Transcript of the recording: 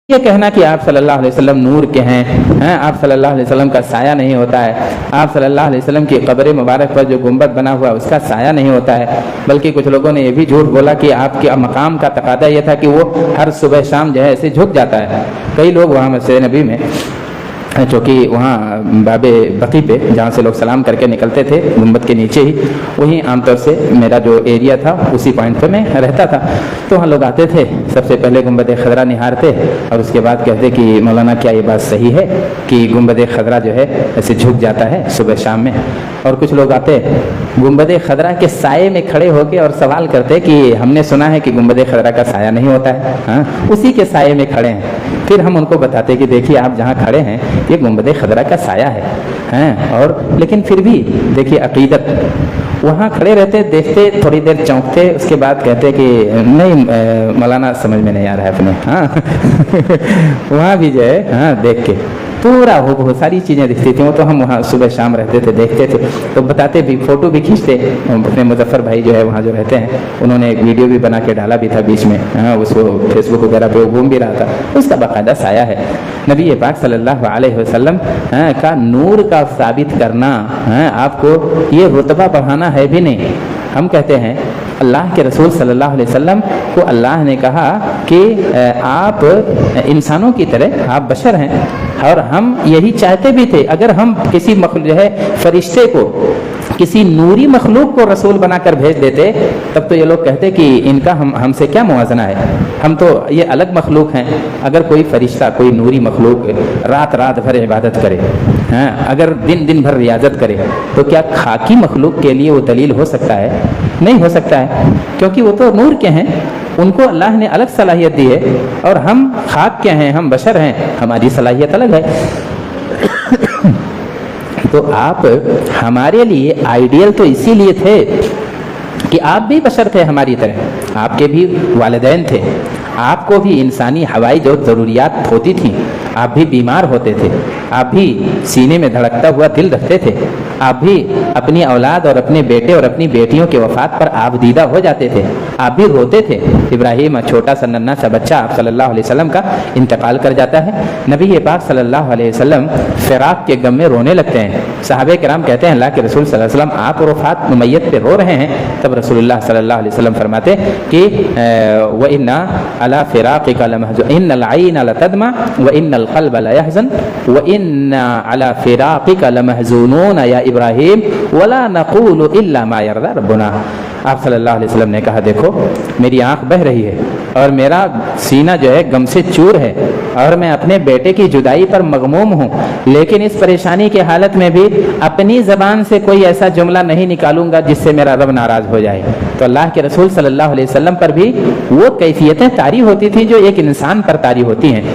یہ کہنا کہ آپ صلی اللہ علیہ وسلم نور کے ہیں، آپ صلی اللہ علیہ وسلم کا سایہ نہیں ہوتا ہے، آپ صلی اللہ علیہ وسلم کی قبر مبارک پر جو گنبد بنا ہوا اس کا سایہ نہیں ہوتا ہے، بلکہ کچھ لوگوں نے یہ بھی جھوٹ بولا کہ آپ کے مقام کا تقاضا یہ تھا کہ وہ ہر صبح شام جو ہے ایسے جھک جاتا ہے۔ کئی لوگ وہاں مسجد نبی میں، چونکہ وہاں باب بقی پہ جہاں سے لوگ سلام کر کے نکلتے تھے گنبد کے نیچے ہی، وہیں عام طور سے میرا جو ایریا تھا اسی پوائنٹ پہ میں رہتا تھا، تو وہاں لوگ آتے تھے، سب سے پہلے گنبد خضرا نہارتے اور اس کے بعد کہتے کہ مولانا کیا یہ بات صحیح ہے کہ گنبد خضرا جو ہے ایسے جھک جاتا ہے صبح شام میں؟ اور کچھ لوگ آتے گنبد خضرا کے سائے میں کھڑے ہو کے اور سوال کرتے کہ ہم نے سنا ہے کہ گنبد خضرا کا سایہ نہیں ہوتا ہے، اسی کے سائے میں کھڑے ہیں۔ پھر ہم ان کو بتاتے کہ دیکھیے آپ جہاں کھڑے ہیں یہ گنبد خضرا کا سایہ ہے، اور لیکن پھر بھی دیکھیے عقیدت، وہاں کھڑے رہتے، دیکھتے، تھوڑی دیر چونکتے، اس کے بعد کہتے کہ نہیں مولانا سمجھ میں نہیں آ رہا ہے اپنے، وہاں بھی جو ہے دیکھ کے پورا وہ بہت ساری چیزیں دکھتی تھیں، وہ تو ہم وہاں صبح شام رہتے تھے، دیکھتے تھے، تو بتاتے بھی، فوٹو بھی کھینچتے۔ اپنے مظفر بھائی جو ہے وہاں جو رہتے ہیں انہوں نے ایک ویڈیو بھی بنا کے ڈالا بھی تھا بیچ میں، اس کو فیس بک وغیرہ پہ وہ گھوم بھی رہا تھا، اس کا باقاعدہ سایہ ہے۔ نبی پاک صلی اللہ علیہ وسلم کا نور کا ثابت کرنا آپ کو یہ رتبہ بڑھانا ہے بھی نہیں۔ ہم کہتے ہیں اللہ کے رسول صلی اللہ علیہ وسلم کو اللہ نے کہا کہ آپ انسانوں کی طرح آپ بشر ہیں، اور ہم یہی چاہتے بھی تھے اگر ہم کسی جو ہے فرشتے کو، کسی نوری مخلوق کو رسول بنا کر بھیج دیتے، تب تو یہ لوگ کہتے کہ ان کا ہم سے کیا موازنہ ہے، ہم تو یہ الگ مخلوق ہیں۔ اگر کوئی فرشتہ، کوئی نوری مخلوق رات بھر عبادت کرے، اگر دن بھر ریاضت کرے، تو کیا خاکی مخلوق کے لیے وہ دلیل ہو سکتا ہے؟ نہیں ہو سکتا ہے، کیونکہ وہ تو نور کے ہیں، ان کو اللہ نے الگ صلاحیت دی ہے، اور ہم خاک کے ہیں، ہم بشر ہیں، ہماری صلاحیت الگ ہے۔ تو آپ ہمارے لیے آئیڈیل تو اسی لیے تھے کہ آپ بھی بشر تھے ہماری طرح، آپ کے بھی والدین تھے، آپ کو بھی انسانی ہوائی جو ضروریات ہوتی تھیں، آپ بھی بیمار ہوتے تھے، آپ بھی سینے میں دھڑکتا ہوا دل رکھتے تھے، آپ بھی اپنی اولاد اور اپنے بیٹے اور اپنی بیٹیوں کے وفات پر آپ دیدہ ہو جاتے تھے، آپ بھی روتے تھے۔ ابراہیم چھوٹا سا ننھا سا بچہ آپ صلی اللہ علیہ وسلم کا انتقال کر جاتا ہے، نبی پاک صلی اللہ علیہ وسلم فراق کے غم میں رونے لگتے ہیں۔ صحابہ کرام کہتے ہیں اللہ کے رسول صلی اللہ علیہ وسلم آپ وفات میت پہ رو رہے ہیں، تب رسول اللہ صلی اللہ علیہ وسلم فرماتے کہ وَإِنَّا عَلَى فِرَاقِكَ لَمَحْزُونٌ إِنَّ الْعَيْنَ لَتَدْمَعُ وَإِنَّ الْقَلْبَ لَيَحْزَنُ وَإِنَّا عَلَى فِرَاقِكَ لَمَحْزُونُونَ يَا إِبْرَاهِيمُ وَلَا نَقُولُ إِلَّا مَا يَرْضَى رَبُّنَا۔ آپ صلی اللہ علیہ وسلم نے کہا دیکھو میری آنکھ بہہ رہی ہے اور میرا سینہ جو ہے غم سے چور ہے، اور میں اپنے بیٹے کی جدائی پر مغموم ہوں، لیکن اس پریشانی کی حالت میں بھی اپنی زبان سے کوئی ایسا جملہ نہیں نکالوں گا جس سے میرا رب ناراض ہو جائے۔ تو اللہ کے رسول صلی اللہ علیہ وسلم پر بھی وہ کیفیتیں طاری ہوتی تھی جو ایک انسان پر طاری ہوتی ہیں۔